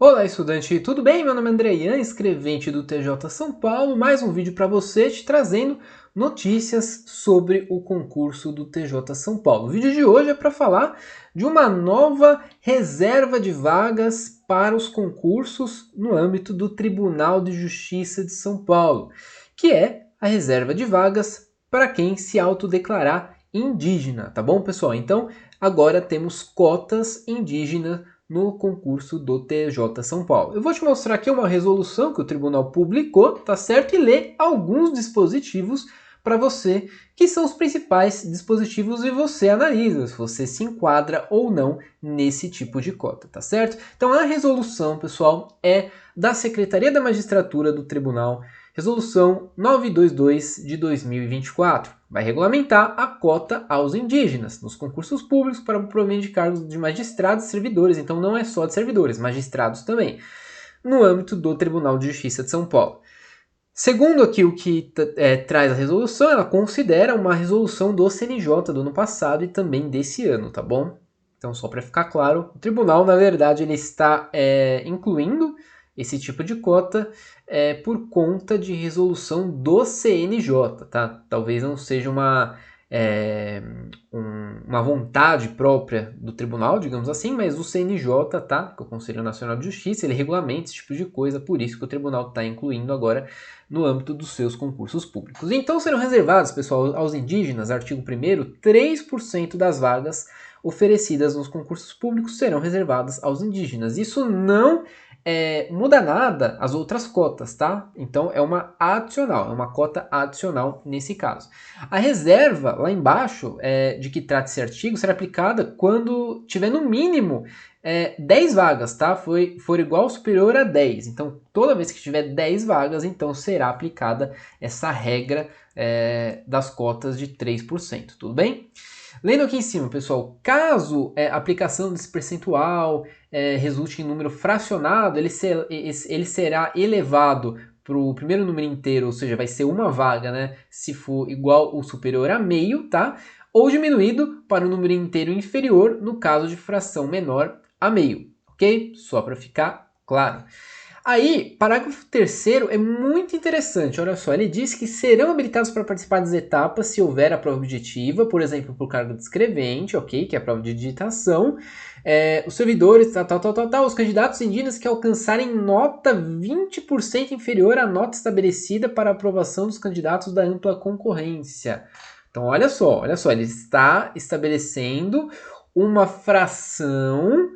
Olá, estudante, tudo bem? Meu nome é André Ian, escrevente do TJ São Paulo. Mais um vídeo para você, te trazendo notícias sobre o concurso do TJ São Paulo. O vídeo de hoje é para falar de uma nova reserva de vagas para os concursos no âmbito do Tribunal de Justiça de São Paulo, que é a reserva de vagas para quem se autodeclarar indígena, tá bom, pessoal? Então, agora temos cotas indígenas no concurso do TJ São Paulo. Eu vou te mostrar aqui uma resolução que o tribunal publicou, tá certo? E ler alguns dispositivos para você, que são os principais dispositivos e você analisa se você se enquadra ou não nesse tipo de cota, tá certo? Então a resolução, pessoal, é da Secretaria da Magistratura do Tribunal, resolução 922 de 2024. Vai regulamentar a cota aos indígenas nos concursos públicos para o provimento de cargos de magistrados e servidores. Então não é só de servidores, magistrados também, no âmbito do Tribunal de Justiça de São Paulo. Segundo aqui o que traz a resolução, ela considera uma resolução do CNJ do ano passado e também desse ano, tá bom? Então, só para ficar claro, o tribunal, na verdade, ele está incluindo esse tipo de cota por conta de resolução do CNJ, tá? Talvez não seja uma vontade própria do tribunal, digamos assim, mas o CNJ, tá? Que é o Conselho Nacional de Justiça, ele regulamenta esse tipo de coisa, por isso que o tribunal está incluindo agora no âmbito dos seus concursos públicos. Então serão reservados, pessoal, aos indígenas, artigo 1º, 3% das vagas oferecidas nos concursos públicos serão reservadas aos indígenas. Isso não muda nada as outras cotas, tá? Então é uma adicional, é uma cota adicional nesse caso. A reserva, lá embaixo, de que trata esse artigo, será aplicada quando tiver no mínimo 10 vagas, tá? For igual ou superior a 10. Então, toda vez que tiver 10 vagas, então será aplicada essa regra das cotas de 3%, tudo bem? Lendo aqui em cima, pessoal, caso a aplicação desse percentual resulte em número fracionado, ele será elevado para o primeiro número inteiro, ou seja, vai ser uma vaga, né? Se for igual ou superior a meio, tá? Ou diminuído para o número inteiro inferior, no caso de fração menor a meio, ok? Só para ficar claro. Aí, parágrafo 3º é muito interessante, olha só, ele diz que serão habilitados para participar das etapas se houver a prova objetiva, por exemplo, por cargo de escrevente, ok, que é a prova de digitação, os servidores, os candidatos indígenas que alcançarem nota 20% inferior à nota estabelecida para aprovação dos candidatos da ampla concorrência. Então, olha só, ele está estabelecendo uma fração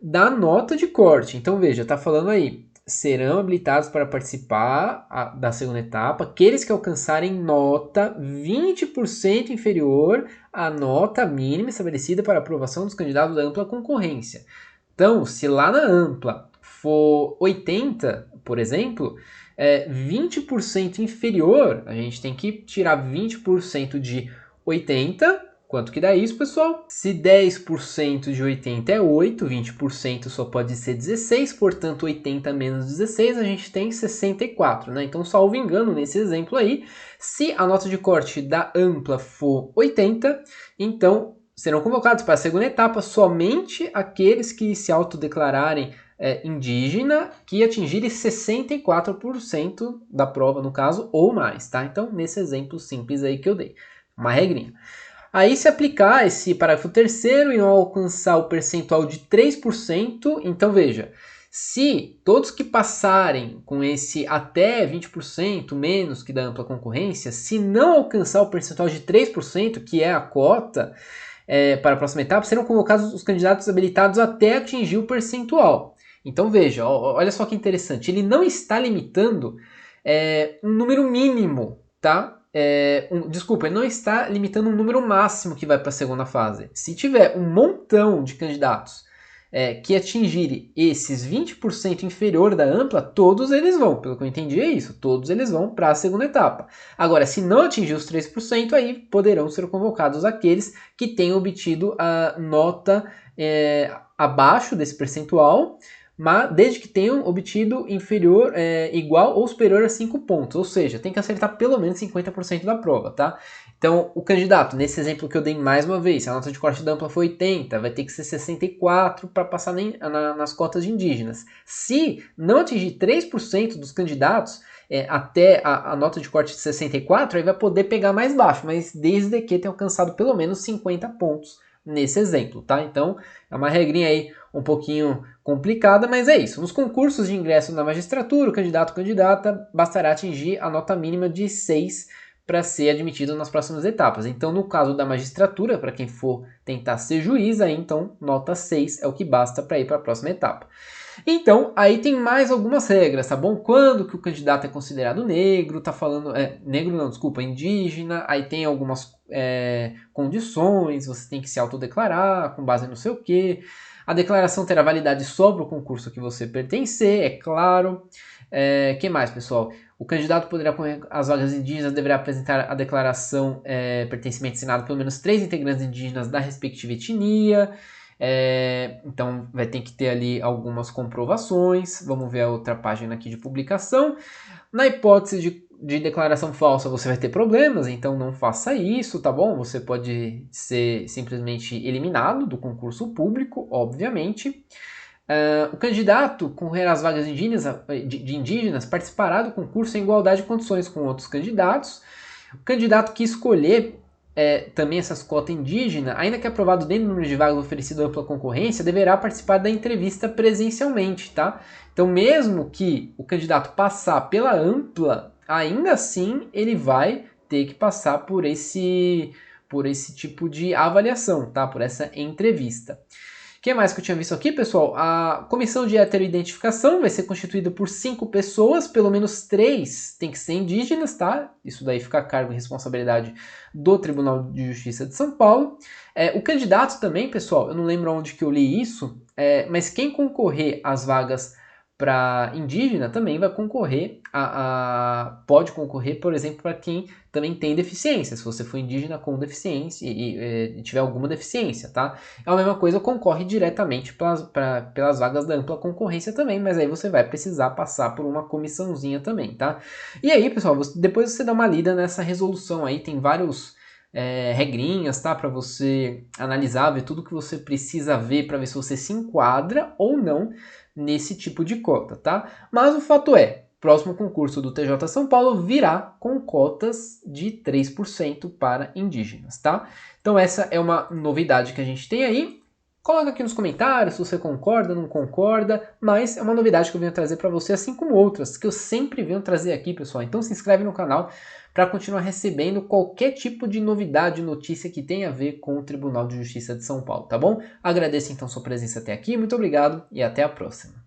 da nota de corte. Então, veja, está falando aí, serão habilitados para participar da segunda etapa aqueles que alcançarem nota 20% inferior à nota mínima estabelecida para aprovação dos candidatos da ampla concorrência. Então, se lá na ampla for 80, por exemplo, 20% inferior, a gente tem que tirar 20% de 80. Quanto que dá isso, pessoal? Se 10% de 80 é 8, 20% só pode ser 16, portanto 80 menos 16 a gente tem 64, né? Então, salvo engano, nesse exemplo aí, se a nota de corte da ampla for 80, então serão convocados para a segunda etapa somente aqueles que se autodeclararem indígena que atingirem 64% da prova, no caso, ou mais, tá? Então, nesse exemplo simples aí que eu dei, uma regrinha. Aí, se aplicar esse parágrafo 3º e não alcançar o percentual de 3%, então veja, se todos que passarem com esse até 20% menos que da ampla concorrência, se não alcançar o percentual de 3%, que é a cota para a próxima etapa, serão convocados os candidatos habilitados até atingir o percentual. Então veja, olha só que interessante, ele não está limitando um número mínimo, tá? Desculpa, ele não está limitando um número máximo que vai para a segunda fase. Se tiver um montão de candidatos que atingirem esses 20% inferior da ampla, todos eles vão, pelo que eu entendi é isso, todos eles vão para a segunda etapa. Agora, se não atingir os 3%, aí poderão ser convocados aqueles que tenham obtido a nota abaixo desse percentual, mas desde que tenham obtido inferior, igual ou superior a 5 pontos, ou seja, tem que acertar pelo menos 50% da prova, tá? Então, o candidato, nesse exemplo que eu dei mais uma vez, se a nota de corte da ampla foi 80, vai ter que ser 64 para passar nas cotas de indígenas. Se não atingir 3% dos candidatos até a nota de corte de 64, aí vai poder pegar mais baixo, mas desde que tenha alcançado pelo menos 50 pontos nesse exemplo, tá? Então, é uma regrinha aí um pouquinho complicada, mas é isso. Nos concursos de ingresso na magistratura, o candidato ou candidata bastará atingir a nota mínima de 6 para ser admitido nas próximas etapas. Então, no caso da magistratura, para quem for tentar ser juiz, aí então nota 6 é o que basta para ir para a próxima etapa. Então, aí tem mais algumas regras, tá bom? Quando que o candidato é considerado negro, tá falando... negro não, desculpa, indígena. Aí tem algumas condições, você tem que se autodeclarar com base no seu quê. A declaração terá validade sobre o concurso que você pertencer, é claro. Que mais, pessoal? O candidato poderá concorrer às vagas indígenas, deverá apresentar a declaração pertencimento assinado pelo menos 3 integrantes indígenas da respectiva etnia. Então vai ter que ter ali algumas comprovações. Vamos ver a outra página aqui de publicação. Na hipótese de declaração falsa, você vai ter problemas, então não faça isso, tá bom? Você pode ser simplesmente eliminado do concurso público, obviamente. O candidato concorrerá às vagas de indígenas participará do concurso em igualdade de condições com outros candidatos. O candidato que escolher também essas cotas indígenas, ainda que aprovado dentro do número de vagas oferecido à ampla concorrência, deverá participar da entrevista presencialmente, tá? Então, mesmo que o candidato passar pela ampla, ainda assim ele vai ter que passar por esse tipo de avaliação, tá? Por essa entrevista. O que mais que eu tinha visto aqui, pessoal? A comissão de heteroidentificação vai ser constituída por 5 pessoas, pelo menos 3 tem que ser indígenas, tá? Isso daí fica a cargo e responsabilidade do Tribunal de Justiça de São Paulo. O candidato também, pessoal, eu não lembro onde que eu li isso, mas quem concorrer às vagas para indígena também vai concorrer pode concorrer, por exemplo, para quem também tem deficiência, se você for indígena com deficiência e tiver alguma deficiência, tá? É a mesma coisa, concorre diretamente pelas vagas da ampla concorrência também, mas aí você vai precisar passar por uma comissãozinha também, tá? E aí, pessoal, depois você dá uma lida nessa resolução aí, tem vários regrinhas, tá? Para você analisar, ver tudo que você precisa ver para ver se você se enquadra ou não nesse tipo de cota, tá? Mas o fato é, próximo concurso do TJ São Paulo virá com cotas de 3% para indígenas, tá? Então essa é uma novidade que a gente tem aí. Coloca aqui nos comentários se você concorda, não concorda, mas é uma novidade que eu venho trazer para você, assim como outras que eu sempre venho trazer aqui, pessoal. Então se inscreve no canal para continuar recebendo qualquer tipo de novidade, notícia que tenha a ver com o Tribunal de Justiça de São Paulo, tá bom? Agradeço então sua presença até aqui, muito obrigado e até a próxima.